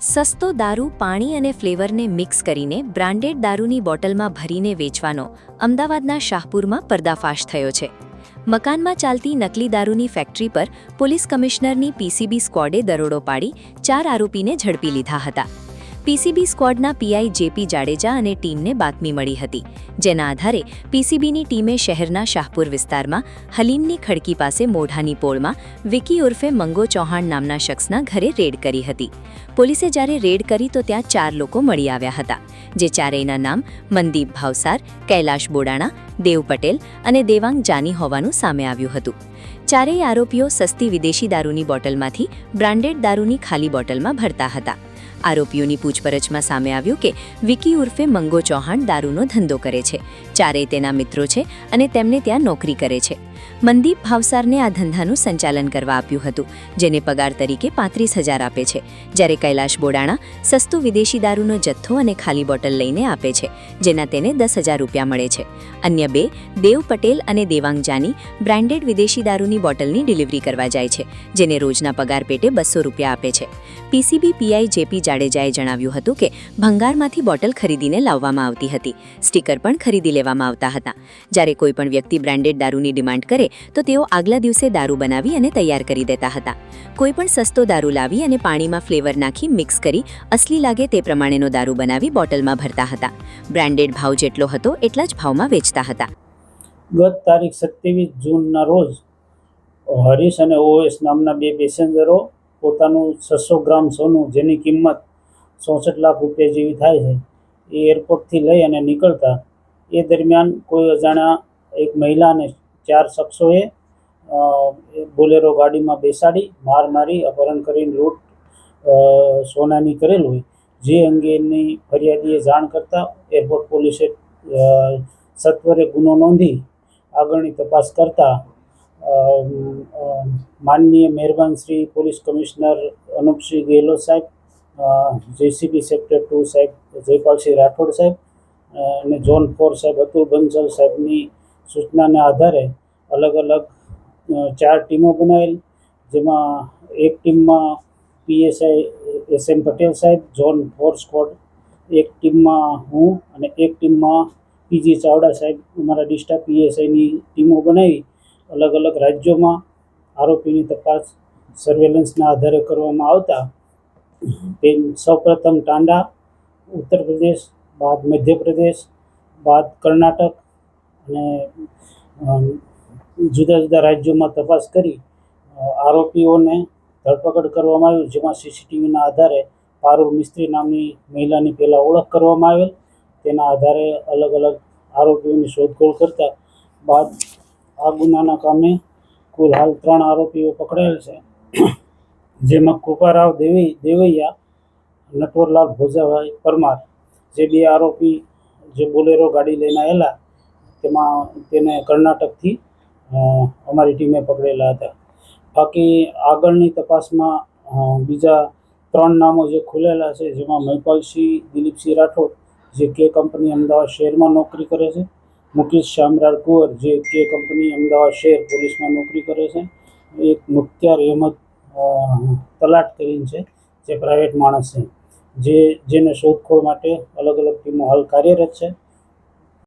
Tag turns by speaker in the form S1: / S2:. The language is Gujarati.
S1: સસ્તો દારૂ પાણી અને ફ્લેવરને મિક્સ કરીને બ્રાન્ડેડ દારૂની બોટલમાં ભરીને વેચવાનો અમદાવાદના શાહપુરમાં પર્દાફાશ થયો છે. મકાનમાં ચાલતી નકલી દારૂની ફેક્ટરી પર પોલીસ કમિશનરની પીસીબી સ્ક્વોડે દરોડો પાડી 4 આરોપીને ઝડપી લીધા હતા. પીસીબી સ્ક્વોડના પીઆઈ જેપી જાડેજા અને ટીમને બાતમી મળી હતી, જેના આધારે પીસીબીની ટીમે શહેરના શાહપુર વિસ્તારમાં હલીમની ખડકી પાસે મોઢાની પોળમાં વિકી ઉર્ફે મંગો ચૌહાણ નામના શખ્સના ઘરે રેડ કરી હતી. પોલીસે જ્યારે રેડ કરી તો ત્યાં 4 લોકો મળી આવ્યા હતા, જે ચારેયના નામ મનદીપ ભાવસાર, કૈલાશ બોડાણા, દેવ પટેલ અને દેવાંગ જાની હોવાનું સામે આવ્યું હતું. ચારેય આરોપીઓ સસ્તી વિદેશી દારૂની બોટલમાંથી બ્રાન્ડેડ દારૂની ખાલી બોટલમાં ભરતા હતા. આરોપીઓની પૂછપરછમાં સામે આવ્યું કે વિકી ઉર્ફે મંગો ચૌહાણ દારૂનો ધંધો કરે છે. ચારેય તેના મિત્રો છે અને તેમને ત્યાં નોકરી કરે છે. મનદીપ ભાવસારને આ ધંધાનું સંચાલન કરવા આપ્યું હતું, જેને પગાર તરીકે 35,000 આપે છે, જ્યારે કૈલાશ બોડાણા સસ્તું વિદેશી દારૂનો જથ્થો અને ખાલી બોટલ લઈને આપે છે, જેના તેને 10,000 રૂપિયા મળે છે. અન્ય 2 દેવ પટેલ અને દેવાંગ જાની બ્રાન્ડેડ વિદેશી દારૂની બોટલની ડિલિવરી કરવા જાય છે, જેને રોજના પગાર પેટે 200 રૂપિયા આપે છે. પીસીબી પીઆઈ જેપી જાડેજાએ જણાવ્યું હતું કે ભંગારમાંથી બોટલ ખરીદીને લાવવામાં આવતી હતી. સ્ટીકર પણ ખરીદી લેવામાં આવતા હતા. જ્યારે કોઈપણ વ્યક્તિ બ્રાન્ડેડ દારૂની ડિમાન્ડ કરે તો તેઓ આગલા દિવસે દારૂ બનાવી અને તૈયાર કરી દેતા હતા. કોઈપણ સસ્તો દારૂ લાવી અને પાણીમાં ફ્લેવર નાખી મિક્સ કરી અસલી લાગે તે પ્રમાણેનો દારૂ બનાવી બોટલમાં ભરતા હતા. બ્રાન્ડેડ ભાવ જેટલો હતો એટલા જ ભાવમાં વેચતા હતા.
S2: ગત તારીખ 27 જૂનના રોજ હરીશ અને ઓએસ નામના 2 પેસેન્જરો પોતાનું 600 ગ્રામ સોનું, જેની કિંમત 64 લાખ રૂપિયા જેવી થાય છે, એ એરપોર્ટથી લઈ અને નીકળતા એ દરમિયાન કોઈ અજાણ્યા એક મહિલા અને 4 શખ્સોએ બોલેરો ગાડીમાં બેસાડી માર મારી અપહરણ કરીને લૂંટ સોનાની કરેલ હોય, જે અંગેની ફરિયાદીએ જાણ કરતા એરપોર્ટ પોલીસે સત્વરે ગુનો નોંધી આગળની તપાસ કરતા માનનીય મહેરબાન શ્રી પોલીસ કમિશનર અનુપસિંહ ગેહલોત સાહેબ, જેસીબી સેક્ટર 2 સાહેબ જયપાલસિંહ રાઠોડ સાહેબ અને ઝોન 4 સાહેબ અતુલ બંસલ સાહેબની સૂચનાના આધારે અલગ અલગ 4 ટીમો બનાવેલ, જેમાં એક ટીમમાં પીએસઆઈ એસએમ પટેલ સાહેબ, ઝોન 4 સ્ક્વોડ, એક ટીમમાં હું અને એક ટીમમાં પીજી ચાવડા સાહેબ અમારા ડિસ્ટ્રિક્ટ પીએસઆઈની ટીમો બનાવી અલગ અલગ રાજ્યોમાં આરોપીની તપાસ સર્વેલન્સના આધારે કરવામાં આવતા સૌપ્રથમ ટાંડા ઉત્તર પ્રદેશ, બાદ મધ્યપ્રદેશ, બાદ કર્ણાટક અને જુદા જુદા રાજ્યોમાં તપાસ કરી આરોપીઓને ધરપકડ કરવામાં આવી, જેમાં સીસીટીવીના આધારે પારુલ મિસ્ત્રી નામની મહિલાની પહેલાં ઓળખ કરવામાં આવેલ. તેના આધારે અલગ અલગ આરોપીઓની શોધખોળ કરતા બાદ આ ગુનાના કામે કુલ હાલ 3 આરોપીઓ પકડાયેલ છે, જેમાં કૃપારાવ દેવૈયા, નટવરલાલ ભોજાભાઈ પરમાર, જે 2 આરોપી જે બોલેરો ગાડી લઈને આવેલા તેમાં તેને કર્ણાટકથી અમારી ટીમે પકડેલા હતા. બાકી આગળની તપાસમાં બીજા 3 નામો જે ખુલેલા છે, જેમાં મહિપાલસિંહ દિલીપસિંહ રાઠોડ, જે કે કંપની અમદાવાદ શહેરમાં નોકરી કરે છે, મુકેશ શામરાજ કુંવર, જે કે કંપની અમદાવાદ શહેર પોલીસમાં નોકરી કરે છે, એક મુખ્તાર અહેમદ તલાટ કરીને છે, જે પ્રાઇવેટ માણસ છે, જેને શોધખોળ માટે અલગ અલગ ટીમો હાલ કાર્યરત છે.